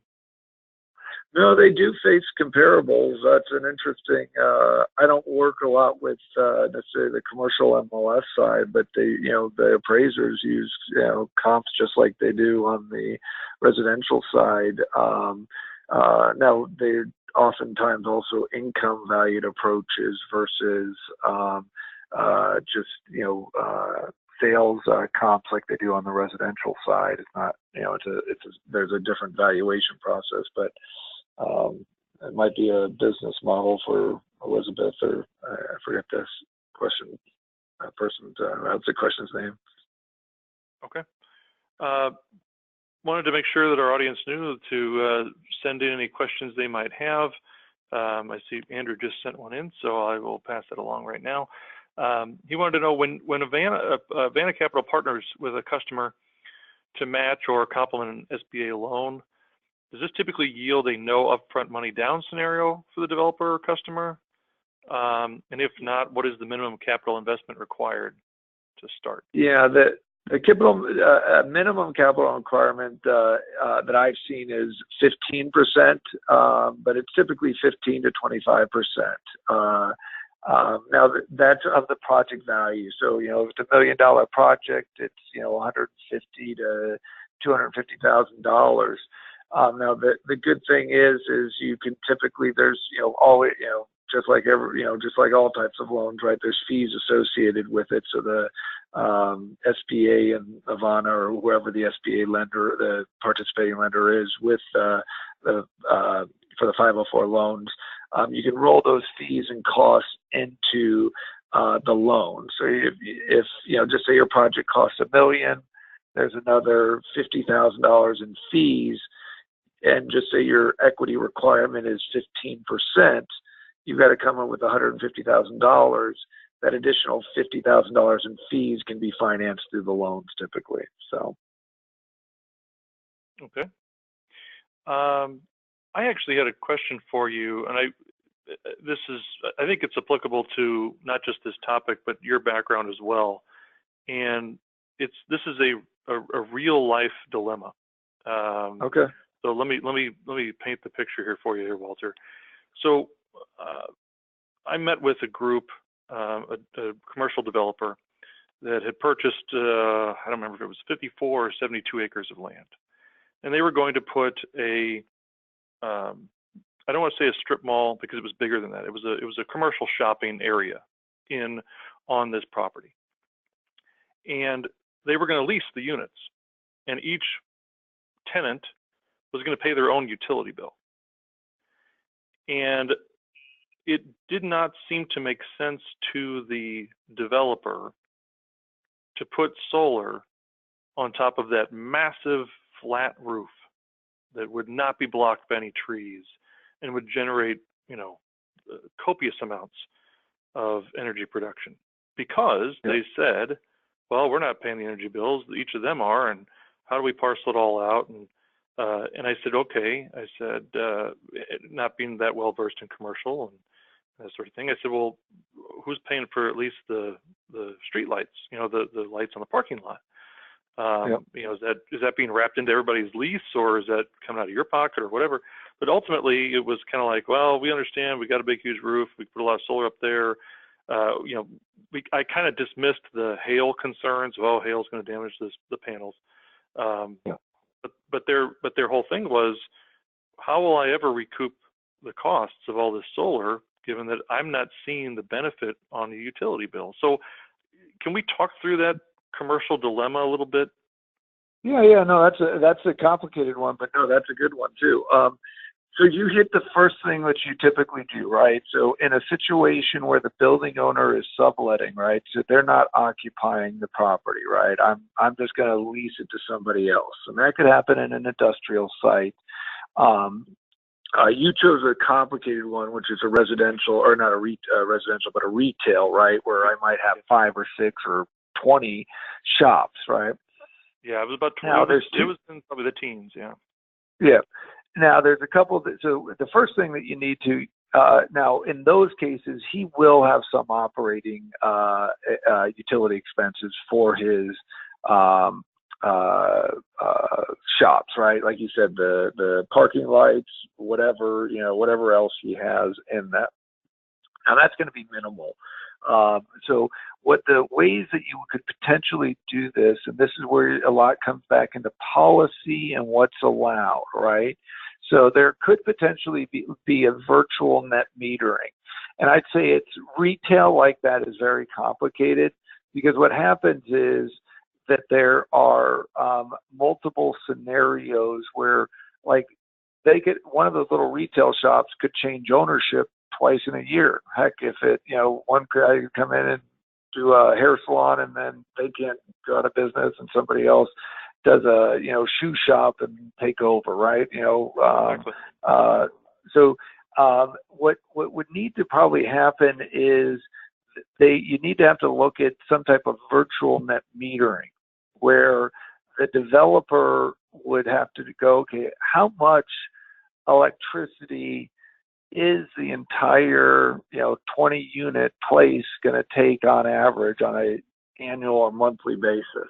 No, they do face comparables. That's an interesting, I don't work a lot with necessarily the commercial MLS side, but the appraisers use, comps just like they do on the residential side. Now they're oftentimes also income valued approaches versus just sales comps like they do on the residential side. It's not, there's a different valuation process, but it might be a business model for Elizabeth, or I forget this question. That's the question's name. Okay. Wanted to make sure that our audience knew to send in any questions they might have. I see Andrew just sent one in, so I will pass it along right now. He wanted to know, when Vanna Capital partners with a customer to match or complement an SBA loan, does this typically yield a no upfront money down scenario for the developer or customer? And if not, what is the minimum capital investment required to start? Yeah, the capital minimum capital requirement that I've seen is 15%, but it's typically 15 to 25%. Now that's of the project value. So if it's $1 million project, it's $150,000 to $250,000. Now the good thing is you can typically, there's always just like just like all types of loans, right? There's fees associated with it. So the SBA and Avana, or whoever the SBA lender, the participating lender is with for the 504 loans, you can roll those fees and costs into the loan. So if just say your project costs $1 million, there's another $50,000 in fees, and just say your equity requirement is 15%, you've got to come up with $150,000. That additional $50,000 in fees can be financed through the loans typically. So. Okay. I actually had a question for you, and I think it's applicable to not just this topic, but your background as well. And this is a real life dilemma. Okay. So let me paint the picture here for you here, Walter. So I met with a group, a commercial developer that had purchased, I don't remember if it was 54 or 72 acres of land. And they were going to put I don't want to say a strip mall because it was bigger than that. It was a commercial shopping area on this property. And they were going to lease the units, and each tenant was going to pay their own utility bill. And it did not seem to make sense to the developer to put solar on top of that massive flat roof that would not be blocked by any trees and would generate, copious amounts of energy production, because they said, well, we're not paying the energy bills, each of them are, and how do we parcel it all out? And I said, okay. I said, not being that well versed in commercial and that sort of thing, I said, well, who's paying for at least the street lights, the lights on the parking lot? Is that being wrapped into everybody's lease, or is that coming out of your pocket or whatever? But ultimately, it was kind of like, well, we understand, we got a big, huge roof, we put a lot of solar up there. I kind of dismissed the hail concerns. Well, hail's going to damage the panels. But their whole thing was, how will I ever recoup the costs of all this solar, given that I'm not seeing the benefit on the utility bill? So, can we talk through that commercial dilemma a little bit? Yeah. No, that's a complicated one, but no, that's a good one too. So you hit the first thing that you typically do, right? So in a situation where the building owner is subletting, right? So they're not occupying the property, right? I'm just going to lease it to somebody else, and that could happen in an industrial site. You chose a complicated one, which is a residential, or not a residential, but a retail, right? Where I might have 5 or 6 or 20 shops, right? Yeah, it was about 20. It was in probably the teens, yeah. Yeah. Now, there's a couple so the first thing that you need to, now in those cases, he will have some operating utility expenses for his shops, right? Like you said, the parking lights, whatever else he has in that. Now, that's going to be minimal. So what the ways that you could potentially do this, and this is where a lot comes back into policy and what's allowed, right? So there could potentially be a virtual net metering. And I'd say it's retail like that is very complicated, because what happens is that there are multiple scenarios where, like, one of those little retail shops could change ownership twice in a year. Heck, if one guy could come in and do a hair salon, and then they can't go out of business, and somebody else does a shoe shop and take over, right? Exactly. So what would need to probably happen is you need to have to look at some type of virtual net metering, where the developer would have to go, okay, how much electricity is the entire 20 unit place going to take on average on a annual or monthly basis?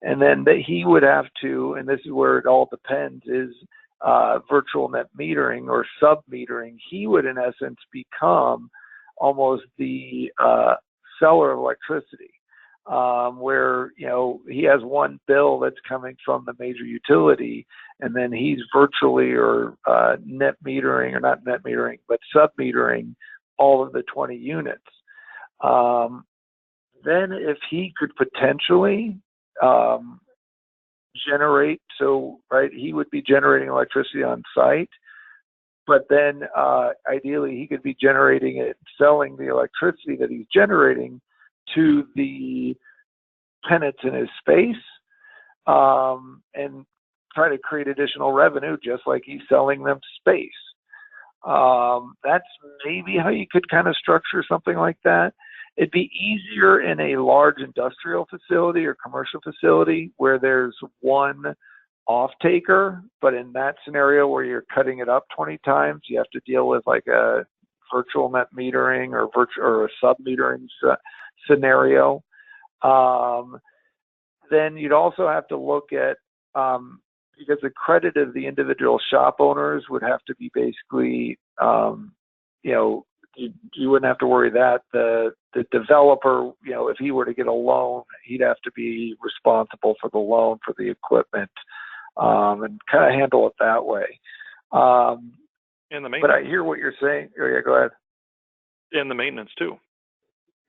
And then he would have to, and this is where it all depends, is virtual net metering or sub-metering. He would, in essence, become almost the seller of electricity, where he has one bill that's coming from the major utility, and then he's virtually or net metering, or not net metering, but sub-metering all of the 20 units. Then if he could potentially generate, he would be generating electricity on site, but then ideally he could be generating it, selling the electricity that he's generating to the tenants in his space, and try to create additional revenue just like he's selling them space. That's maybe how you could kind of structure something like that. It'd be easier in a large industrial facility or commercial facility where there's one off-taker, but in that scenario where you're cutting it up 20 times, you have to deal with like a virtual net metering or a sub-metering scenario. Then you'd also have to look at, because the credit of the individual shop owners would have to be basically, you wouldn't have to worry that the developer, if he were to get a loan, he'd have to be responsible for the loan for the equipment, and kind of handle it that way. And the maintenance. But I hear what you're saying. Oh, yeah, go ahead. And the maintenance too.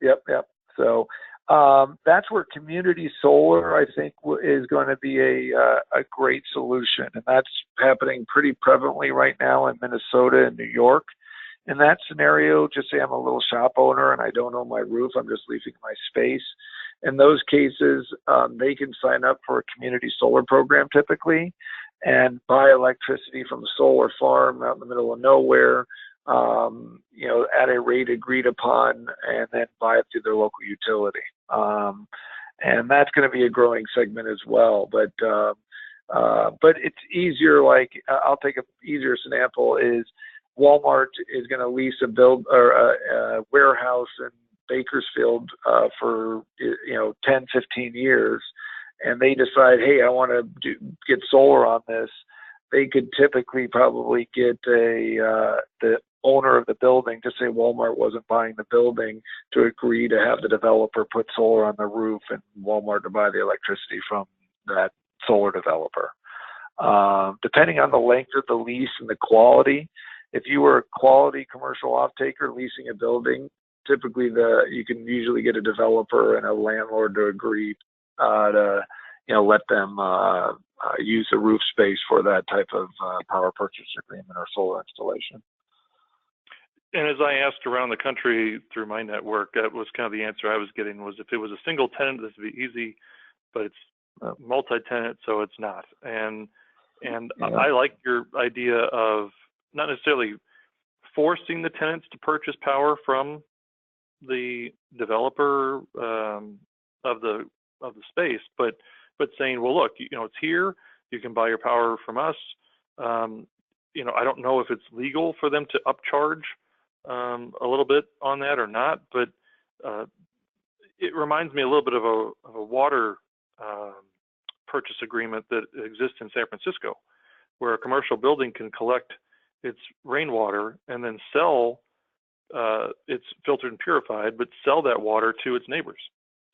Yep. So that's where community solar, I think, is going to be a great solution, and that's happening pretty prevalently right now in Minnesota and New York. In that scenario, just say I'm a little shop owner and I don't own my roof, I'm just leasing my space. In those cases, they can sign up for a community solar program typically, and buy electricity from a solar farm out in the middle of nowhere, at a rate agreed upon, and then buy it through their local utility. And that's going to be a growing segment as well. But it's easier. Like I'll take an easier example is Walmart is going to lease a warehouse in Bakersfield for 10, 15 years, and they decide, hey, I want to get solar on this. They could typically probably get the owner of the building, to say Walmart wasn't buying the building, to agree to have the developer put solar on the roof and Walmart to buy the electricity from that solar developer. Depending on the length of the lease and the quality, if you were a quality commercial off-taker leasing a building, typically you can usually get a developer and a landlord to agree to let them use the roof space for that type of power purchase agreement or solar installation. And as I asked around the country through my network, that was kind of the answer I was getting, was if it was a single tenant, this would be easy, but it's multi-tenant, so it's not. And I like your idea of not necessarily forcing the tenants to purchase power from the developer of the space, but saying, well, look, it's here. You can buy your power from us. I don't know if it's legal for them to upcharge a little bit on that or not, but it reminds me a little bit of a water purchase agreement that exists in San Francisco, where a commercial building can collect its rainwater and then sell it's filtered and purified, but sell that water to its neighbors.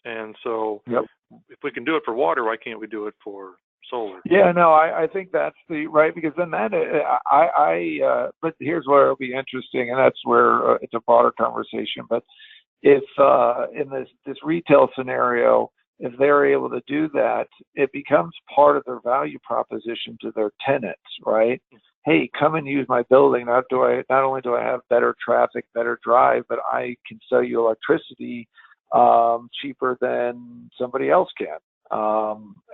And so if we can do it for water, why can't we do it for solar? Yeah, no, I think that's right, because then that but here's where it'll be interesting, and that's where it's a broader conversation. But if in this retail scenario, if they're able to do that, it becomes part of their value proposition to their tenants, right? Hey, come and use my building. Not only do I have better traffic, better drive, but I can sell you electricity cheaper than somebody else can.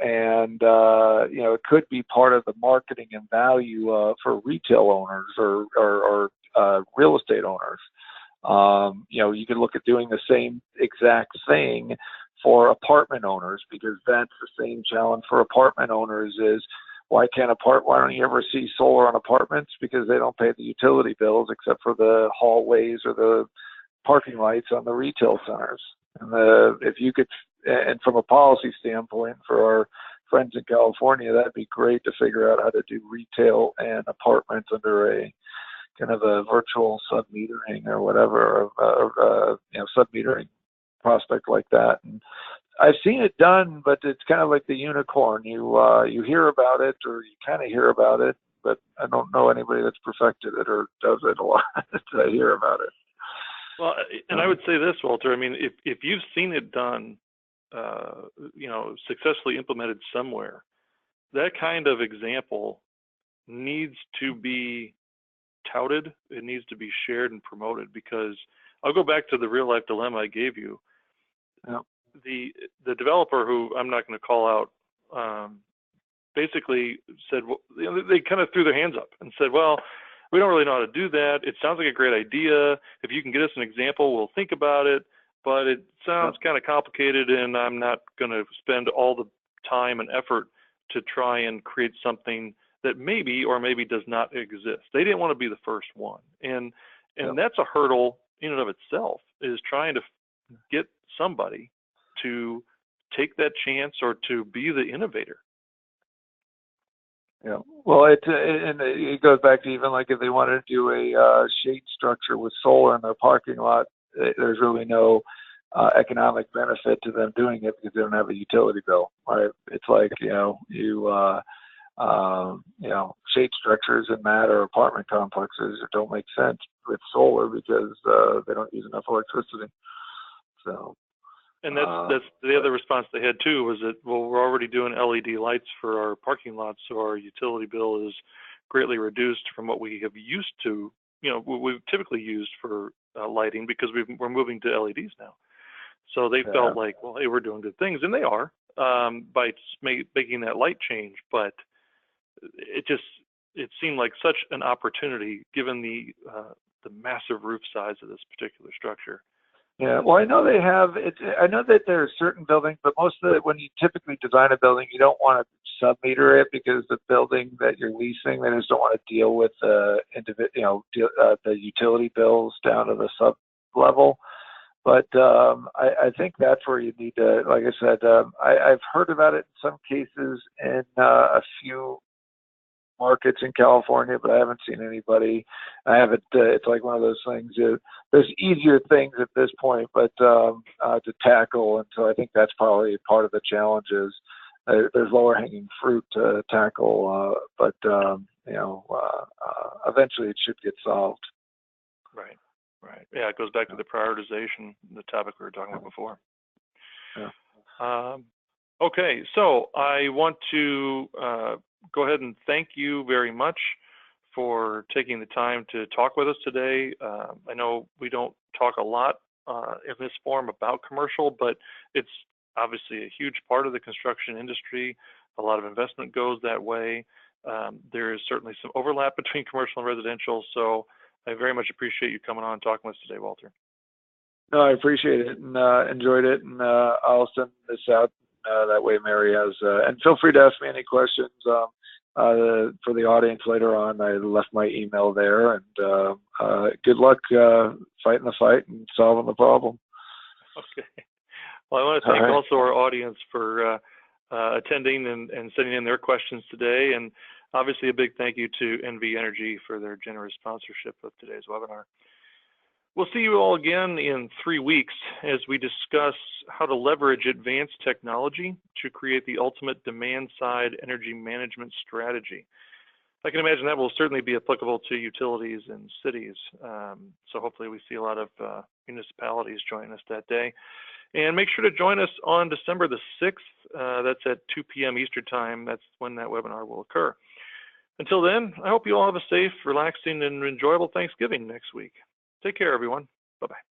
It could be part of the marketing and value for retail owners or real estate owners. You could look at doing the same exact thing for apartment owners, because that's the same challenge for apartment owners is, why don't you ever see solar on apartments? Because they don't pay the utility bills except for the hallways or the parking lights on the retail centers. And if you could, and from a policy standpoint for our friends in California, that'd be great to figure out how to do retail and apartments under a kind of a virtual sub-metering or whatever, sub-metering prospect like that. And I've seen it done, but it's kind of like the unicorn. You hear about it, or you kind of hear about it, but I don't know anybody that's perfected it or does it a lot. I hear about it. Well, and I would say this, Walter. I mean, if you've seen it done, successfully implemented somewhere, that kind of example needs to be touted. It needs to be shared and promoted, because I'll go back to the real life dilemma I gave you. The developer, who I'm not going to call out, basically said, well, they kind of threw their hands up and said, well, we don't really know how to do that. It sounds like a great idea. If you can get us an example, we'll think about it. But it sounds kind of complicated, and I'm not going to spend all the time and effort to try and create something that maybe or maybe does not exist. They didn't want to be the first one. And that's a hurdle in and of itself, is trying to get somebody to take that chance or to be the innovator. Yeah. Well, it goes back to even like if they wanted to do a shade structure with solar in their parking lot, there's really no economic benefit to them doing it because they don't have a utility bill. Right? It's like shade structures in that or apartment complexes don't make sense with solar because they don't use enough electricity. So. And that's the other response they had too, was that, well, we're already doing LED lights for our parking lots, so our utility bill is greatly reduced from what we have used to, we've typically used for lighting, because we're moving to LEDs now. So they felt like, well, hey, we're doing good things, and they are by making that light change. But it seemed like such an opportunity given the massive roof size of this particular structure. Yeah, well, I know they have it. I know that there are certain buildings, but most of it, when you typically design a building, you don't want to sub-meter it because the building that you're leasing, they just don't want to deal with the utility bills down to the sub level. But I think that's where you need to, like I said, I've heard about it in some cases in a few markets in California, but I haven't seen anybody. I haven't. It's like one of those things. There's easier things at this point, but to tackle, and so I think that's probably part of the challenge. Is there's lower hanging fruit to tackle, but eventually it should get solved. Right. Right. Yeah, it goes back to the prioritization, the topic we were talking about before. Yeah. Okay, so I want to go ahead and thank you very much for taking the time to talk with us today. I know we don't talk a lot in this forum about commercial, but it's obviously a huge part of the construction industry. A lot of investment goes that way. There is certainly some overlap between commercial and residential, so I very much appreciate you coming on and talking with us today, Walter. No, I appreciate it and enjoyed it, and I'll send this out. That way Mary has, and feel free to ask me any questions for the audience later on. I left my email there, and good luck fighting the fight and solving the problem. Okay. Well, I want to thank also our audience for attending and sending in their questions today, and obviously a big thank you to NV Energy for their generous sponsorship of today's webinar. We'll see you all again in 3 weeks as we discuss how to leverage advanced technology to create the ultimate demand-side energy management strategy. I can imagine that will certainly be applicable to utilities and cities. So hopefully we see a lot of municipalities join us that day. And make sure to join us on December the 6th. That's at 2 p.m. Eastern Time. That's when that webinar will occur. Until then, I hope you all have a safe, relaxing, and enjoyable Thanksgiving next week. Take care, everyone. Bye-bye.